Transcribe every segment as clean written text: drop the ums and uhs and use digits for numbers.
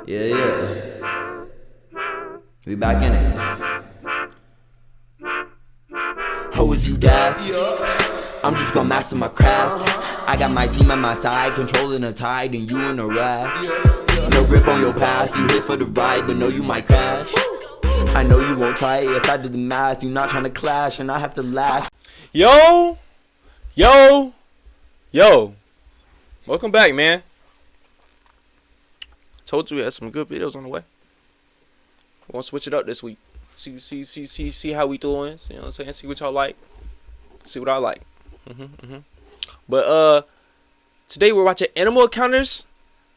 Yeah. We back in it. How is you daft? I'm just gonna master my craft. I got my team at my side, controlling the tide, and you in a raft. No grip on your path, you here for the ride, but know you might crash. I know you won't try it, yes I did the math. You not trying to clash, and I have to laugh. Yo! Welcome back, man. Told you we had some good videos on the way. We're gonna switch it up this week. See how we doing. You know what I'm saying? See what y'all like. See what I like. But today we're watching animal encounters,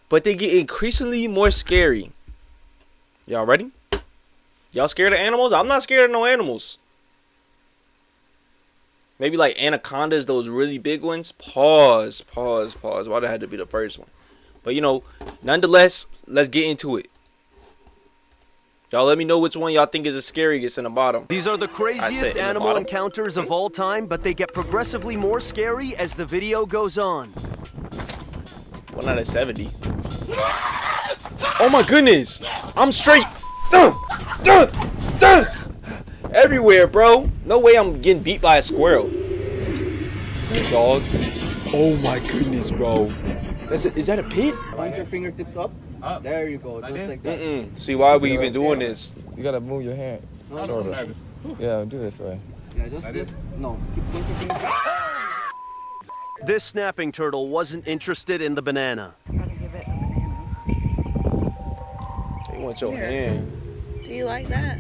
but they get increasingly more scary. Y'all ready? Y'all scared of animals? I'm not scared of no animals. Maybe like anacondas, those really big ones. Pause. Why that had to be the first one? But you know, nonetheless, let's get into it. Y'all let me know which one y'all think is the scariest in the bottom. These are the craziest animal encounters of all time, but they get progressively more scary as the video goes on. 1 out of 70. Oh my goodness! I'm straight. Everywhere, bro. No way I'm getting beat by a squirrel. Dog. Oh my goodness, bro. Is that a pit? Point your fingertips up. There you go. Just like that. See why we even doing this? You gotta move your hand. No. Yeah, do this way. Yeah, just no. Keep pointing your fingers. This snapping turtle wasn't interested in the banana. Gotta give it a banana. They want your hand. Do you like that?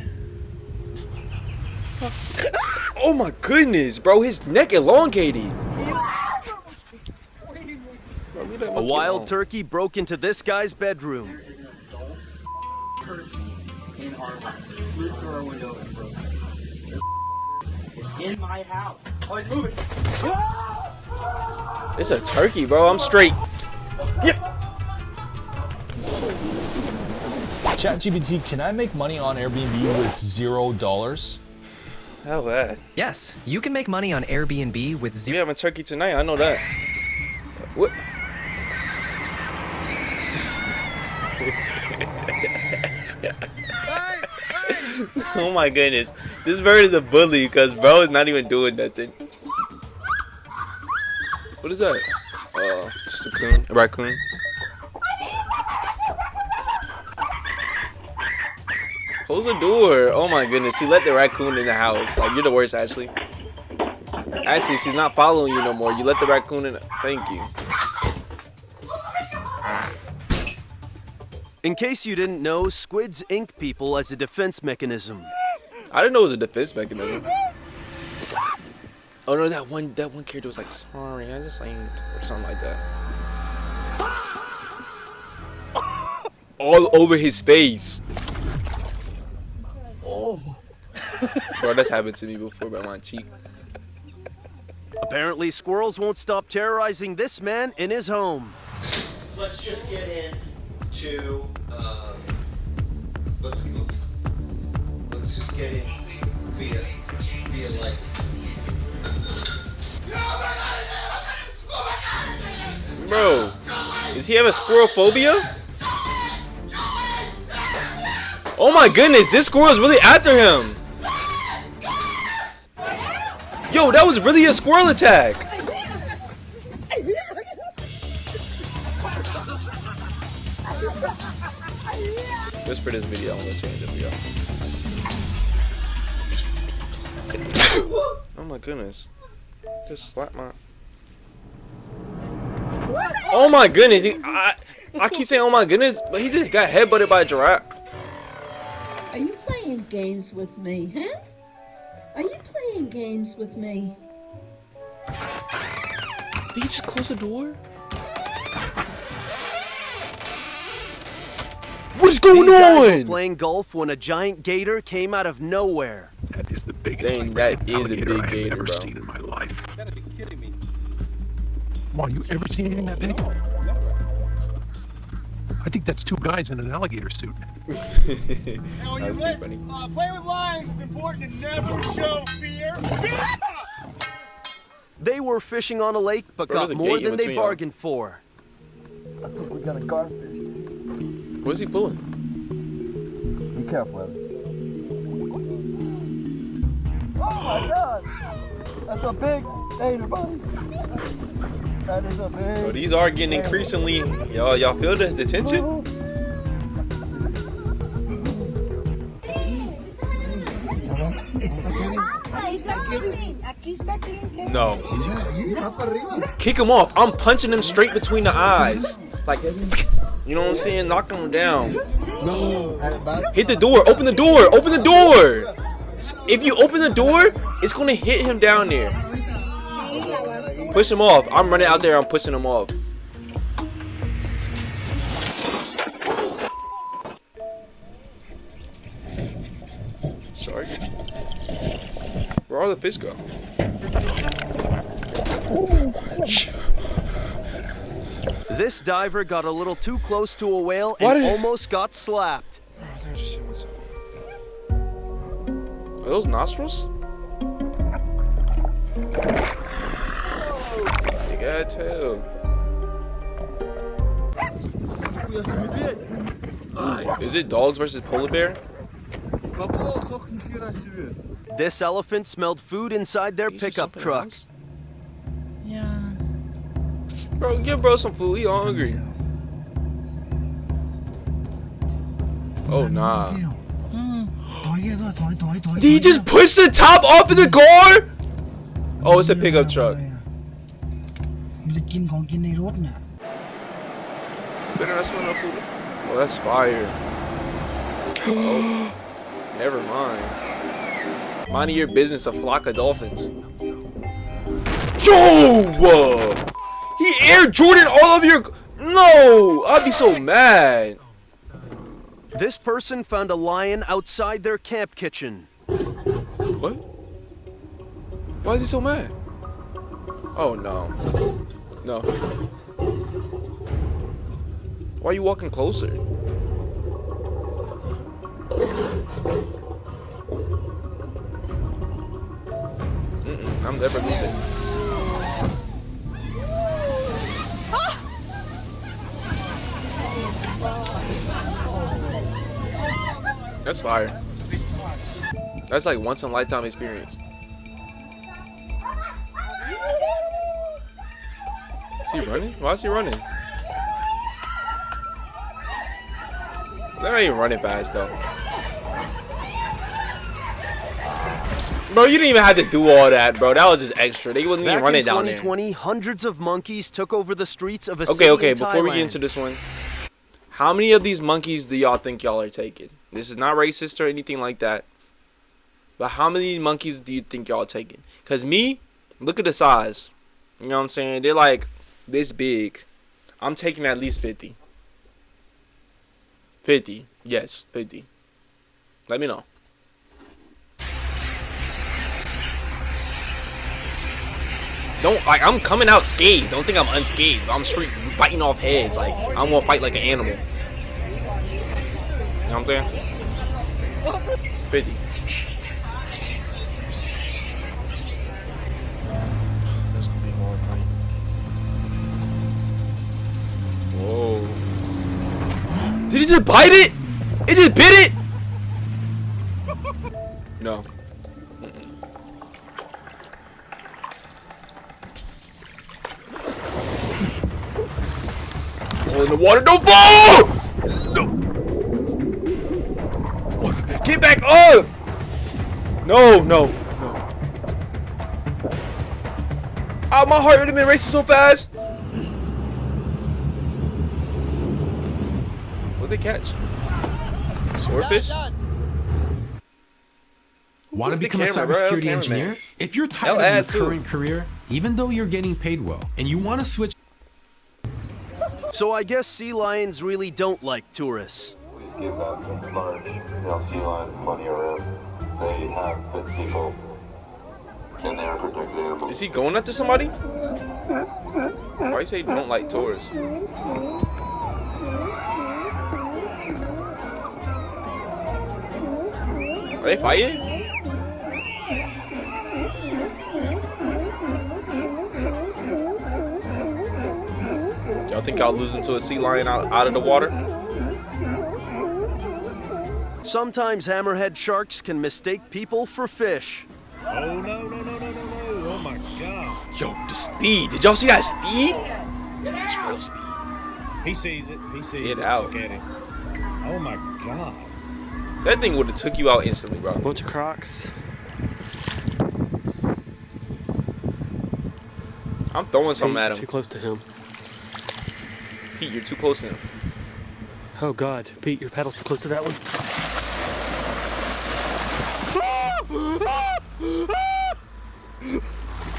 Oh my goodness, bro. His neck elongated. A wild turkey broke into this guy's bedroom. In our house. Slid through our window and broke. It's in my house. Oh, he's moving. It's a turkey, bro. I'm straight. Yep. ChatGPT, can I make money on Airbnb with $0? How bad? Yes, you can make money on Airbnb with We having turkey tonight. I know that. What? Oh my goodness. This bird is a bully because bro is not even doing nothing. What is that? Just a coon. A raccoon. Close the door. Oh my goodness. She let the raccoon in the house. Like, you're the worst, Ashley. Ashley, she's not following you no more. You let the raccoon in. Thank you. In case you didn't know, squids ink people as a defense mechanism. I didn't know it was a defense mechanism. Oh no, that one character was like, sorry, I just ain't, or something like that. All over his face. Oh. Bro, that's happened to me before by my cheek. Apparently, squirrels won't stop terrorizing this man in his home. Let's just get into let's just get in via light. Bro, does he have a squirrel phobia? Oh my goodness, this squirrel is really after him. Yo, that was really a squirrel attack. Just for this video, I'm gonna change the video. Oh my goodness. Just slap my... Oh my goodness. I keep saying oh my goodness, but he just got headbutted by a giraffe. Are you playing games with me, huh? Are you playing games with me? Did he just close the door? What is going These guys were on? playing golf when a giant gator came out of nowhere. That is the biggest Dang, that is a big I have gator, ever bro. seen in my life. You gotta be kidding me. Come on, you ever seen anything that big? I think that's 2 guys in an alligator suit. Now, when you play with lions, it's important to never show fear. They were fishing on a lake, but Bro, there's got a more gate in than they between y'all. bargained for. I think we got a garfish. What is he pulling? Be careful, Evan. Oh my God! That's a big gator, buddy. That is a big. Bro, these are getting increasingly. Y'all feel the tension? No. Kick him off. I'm punching him straight between the eyes. Like, you know what I'm saying? Knock him down. No. Hit the door. Open the door. Open the door. If you open the door, it's going to hit him down there. Push him off. I'm running out there. I'm pushing him off. Shark. Where all the fish go? This diver got a little too close to a whale and almost got slapped. Are those nostrils? You gotta tell. Is it dogs versus polar bear? This elephant smelled food inside their pickup truck. Yeah. Bro, give bro some food. He hungry. Oh, nah. Did he just push the top off of the car? Oh, it's a pickup truck. Better not smell no food. Oh, that's fire. Oh, never mind. Minding your business, a flock of dolphins. Yo! He Air Jordan all of your... No! I'd be so mad. This person found a lion outside their camp kitchen. What? Why is he so mad? Oh, no. No. Why are you walking closer? I'm never leaving. That's fire. That's like once in a lifetime experience. Is he running? Why is he running? They're not even running fast though. Bro, you didn't even have to do all that, bro. That was just extra. They wasn't even running down there. Back in 2020, hundreds of monkeys took over the streets of a Okay, city in before we get Thailand. into this one, how many of these monkeys do y'all think y'all are taking? This is not racist or anything like that. But how many monkeys do you think y'all are taking? Because me, look at the size. You know what I'm saying? They're like this big. I'm taking at least 50. 50. Yes, 50. Let me know. Don't, like, I'm coming out scathed. Don't think I'm unscathed. I'm straight biting off heads. Like, I'm gonna fight like an animal. You know what I'm saying? 50. That's gonna be a hard fight. Whoa. Did he just bite it? It just bit it? No. Fall in the water, don't fall! No. Get back up! No. Oh, my heart would have been racing so fast. What'd they catch? Swordfish? Want to become a cybersecurity engineer? If you're tired of your current career, even though you're getting paid well, and you want to switch... So I guess sea lions really don't like tourists. Give that large sea lion money around. They have fit people, and they are protected animals. Is he going after somebody? Why you say don't like tourists? Are they fighting? Y'all think y'all losing to a sea lion out of the water? Sometimes hammerhead sharks can mistake people for fish. Oh, no. Oh, my God. Yo, the speed. Did y'all see that speed? That's real speed. He sees it. He sees Get it. out. Look at him. Oh, my God. That thing would have took you out instantly, bro. Bunch of crocs. I'm throwing something at him. Too close to him. Pete, you're too close to him. Oh God, Pete, your paddle's too close to that one.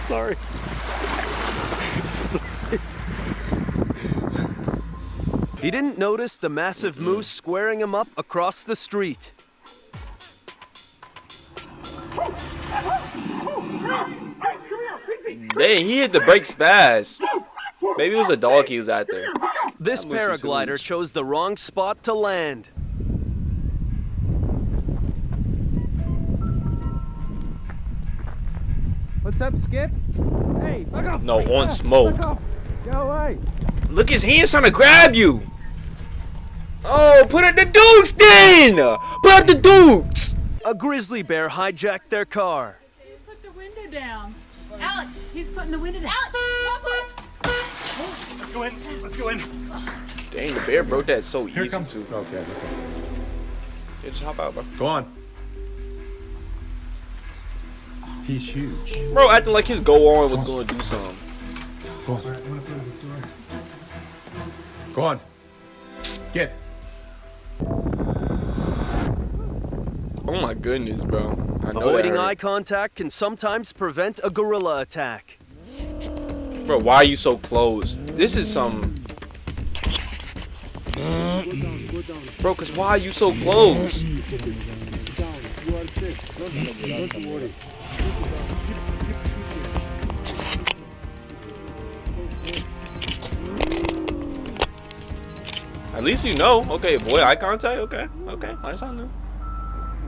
Sorry. He didn't notice the massive moose squaring him up across the street. Dang, he hit the brakes fast. Maybe it was a dog he was at there. This paraglider chose the wrong spot to land. What's up, Skip? Hey, fuck off. No, on smoke. Go away. Look, his hand's trying to grab you. Oh, put up the dukes then. Put up the dukes. A grizzly bear hijacked their car. Put the window down. Alex, he's putting the window down. Alex, Let's go in. Let's go in. Dang, the bear broke that so Here easy comes. too. Okay. Yeah, just hop out, bro. Go on. He's huge. Bro, acting like his go on was gonna do something. Go on. Go on. Get. Oh my goodness, bro. I know Avoiding that eye hurt. contact can sometimes prevent a gorilla attack. Bro, why are you so close? This is some. Bro, cause why are you so close? At least you know. Okay, avoid eye contact. Okay, okay. I just know.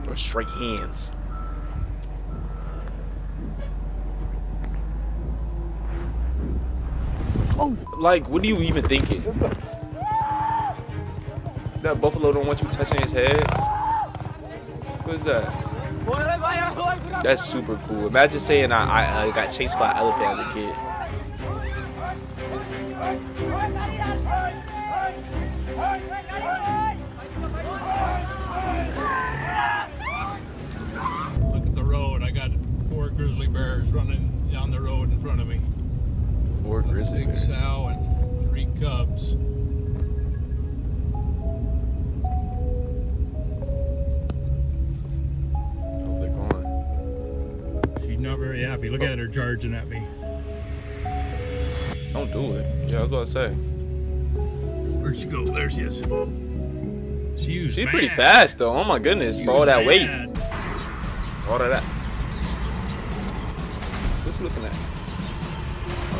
Or straight hands. Like, what are you even thinking? That buffalo don't want you touching his head? What is that? That's super cool. Imagine saying I got chased by an elephant as a kid. Look at the road. I got 4 grizzly bears running down the road in front of me. 4 grizzly Big bears. sow and 3 cubs. Oh, they're gone. She's not very happy. Look at her charging at me. Don't do it. Yeah, I was about to say. Where'd she go? There she is. She's pretty fast though. Oh my goodness, for all that weight. All of that. What's he looking at?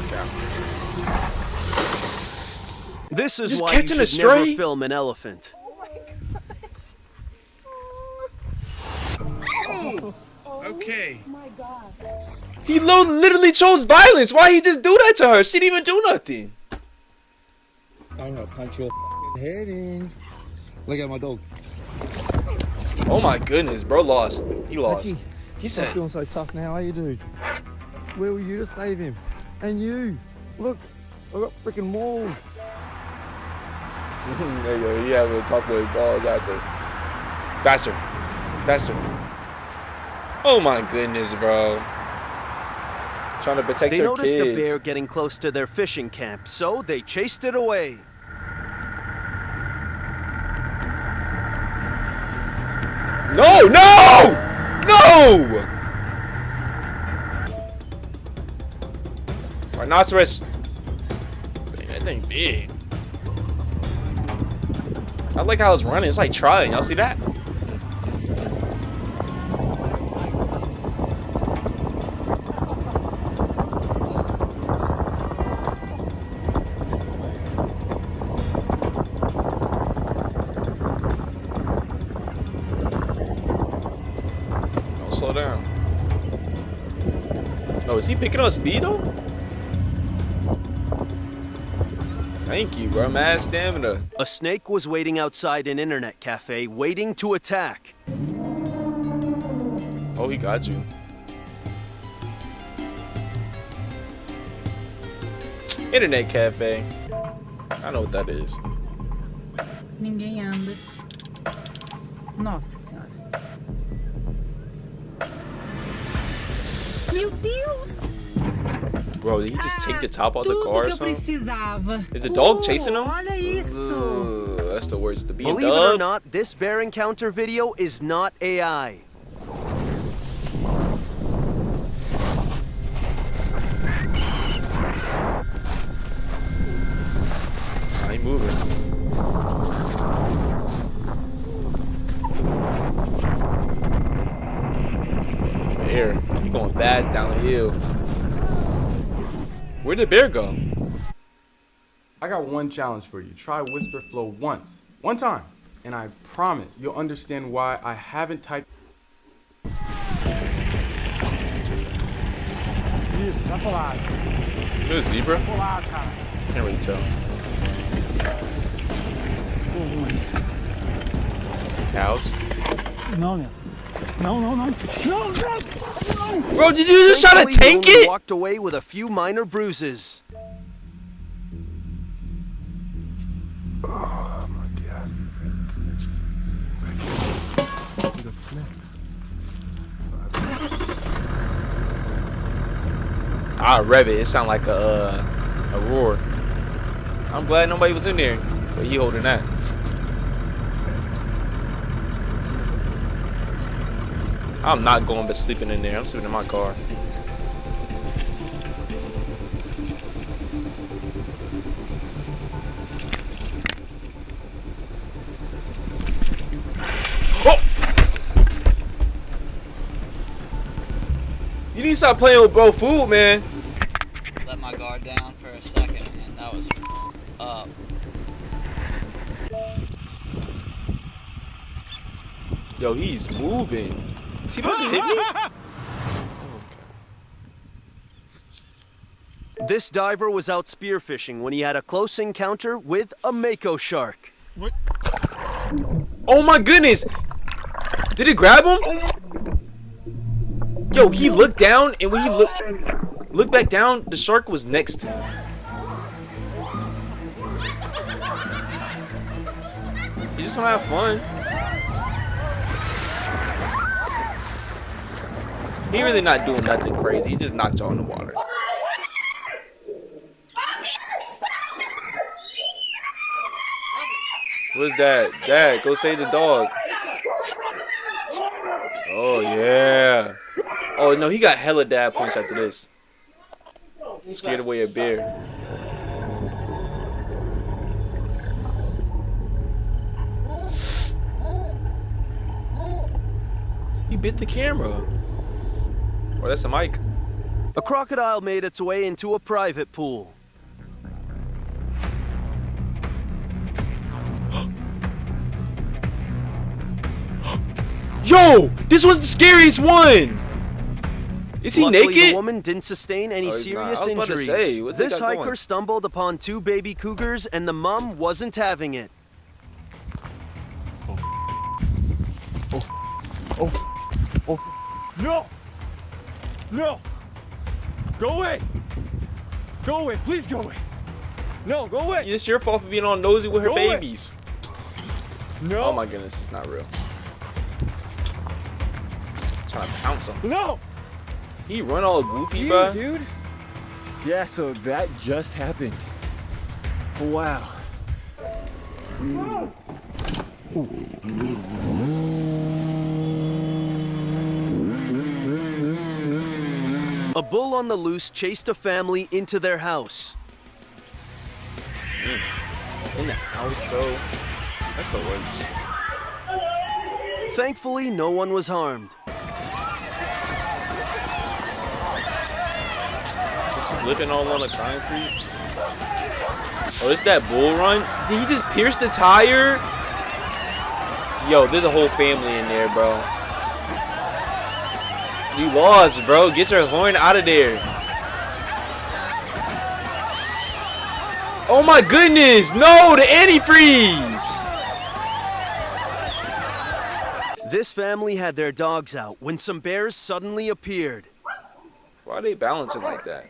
Okay. This is Just why catching you a should never stray? film an elephant. Okay. He literally chose violence. Why he just do that to her? She didn't even do nothing. I'm gonna punch your head in. Look at my dog. Oh my goodness, bro lost. He lost. Archie, He I'm said, feeling so tough now, are you, dude? Where were you to save him? And you, look, I got freaking mauled. there you go. He having to talk with his dogs out there. Faster. Faster. Oh my goodness, bro. Trying to protect They their noticed kids. a bear getting close to their fishing camp, so they chased it away. No, no! No! Rhinoceros. Dang, that thing big. I like how it's running. It's like trying. Y'all see that? Don't slow down. No, is he picking up speed though? Thank you, bro. Mad stamina. A snake was waiting outside an internet cafe, waiting to attack. Oh, he got you. Internet cafe. I know what that is. Ninguém anda. Nossa senhora. Meu Deus! Bro, did he just take the top off the car or something? Precisava. Is the dog chasing him? Olha isso. Ugh, that's the worst. The Believe it or not, this bear encounter video is not AI. I ain't moving. Bear, you going fast down the hill. Where'd the bear go? I got one challenge for you. Try Whisper Flow once. One time. And I promise you'll understand why I haven't typed. Isso, tá colado. Is there a zebra? Colado, cara. Can't really tell. Cows? Não, né? Não, não, não. Não, não. Bro, did you just try to tank He only it? walked away with a few minor bruises. I rev it. It sound like a roar. I'm glad nobody was in there, but he holding that. I'm not going but sleeping in there. I'm sleeping in my car. Oh! You need to stop playing with bro food, man. Let my guard down for a second, and that was up. Yo, he's moving. Is he about to hit me? This diver was out spearfishing when he had a close encounter with a mako shark. What? Oh my goodness! Did it grab him? Yo, he looked down, and when he looked back down, the shark was next to him. He just wanna have fun. He really not doing nothing crazy. He just knocked y'all in the water. What's that? Dad, go save the dog. Oh, yeah. Oh, no, he got hella dad points after this. Scared away a bear. He bit the camera. Oh, that's a mic. A crocodile made its way into a private pool. Yo, this was the scariest one. Is he Luckily, naked? The woman didn't sustain any serious I was about to injuries. say, what they This got hiker going? stumbled upon two baby cougars, and the mom wasn't having it. No! No! Go away! Go away! Please go away! No, go away! It's your fault for being all nosy with her Go away. babies. No! Oh my goodness, it's not real. Trying to pounce him. No! He run all goofy, You, bro. dude. Yeah, so that just happened. Wow. A bull on the loose chased a family into their house. In the house, though. That's the worst. Thankfully, no one was harmed. Just slipping all on the concrete. Oh, it's that bull run. Did he just pierce the tire? Yo, there's a whole family in there, bro. You lost, bro. Get your horn out of there. Oh my goodness! No, the antifreeze! This family had their dogs out when some bears suddenly appeared. Why are they balancing like that?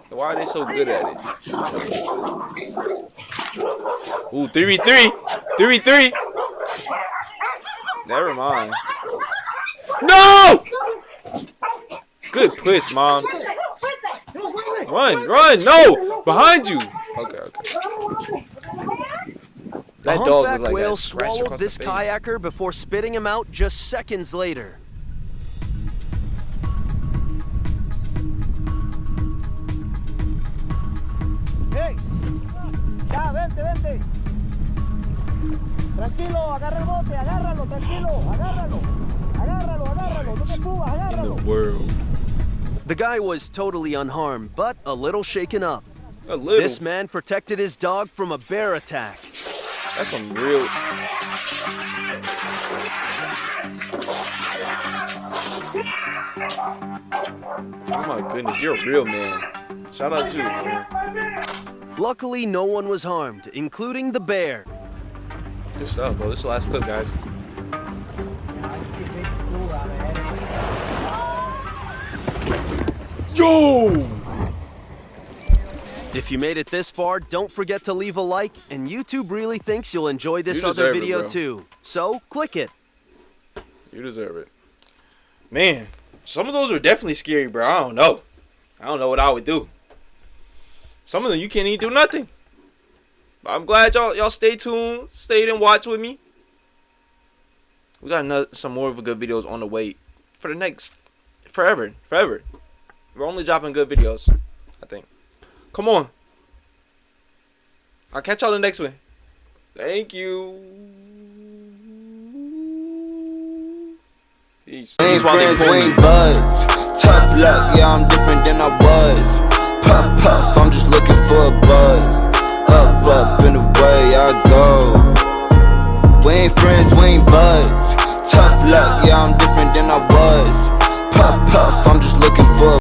Why are they so good at it? Ooh, 3v3! 3v3! Never mind. No! Good push, Mom. Run, run, no! Behind you! Okay, okay. That A dog humpback was like whale that scratch swallowed across this the face. kayaker before spitting him out just seconds later. Hey, ya, vente, vente. Tranquilo, agarra el bote, agárralo, tranquilo, agárralo. Agárralo, agárralo, no te subas, agárralo. In the world. The guy was totally unharmed, but a little shaken up. A little. This man protected his dog from a bear attack. That's some real... Oh my goodness, you're a real man. Shout out to you, man. Luckily, no one was harmed, including the bear. Good stuff, bro. This is the last clip, guys. Yo! If you made it this far, don't forget to leave a like, and YouTube really thinks you'll enjoy this You other deserve it, video bro. too. So, click it. You deserve it. Man, some of those are definitely scary, bro. I don't know. I don't know what I would do. Some of them you can't even do nothing. But I'm glad y'all stay tuned, stayed and watched with me. We got some more of the good videos on the way for the next forever. We're only dropping good videos, I think. Come on. I'll catch y'all in the next one. Thank you. Peace. Ain't friends, we ain't buds. Tough luck, yeah, I'm different than I was. Puff, puff, I'm just looking for a buzz. Up, up, and away I go. We ain't friends, we ain't buds. Tough luck, yeah, I'm different than I was.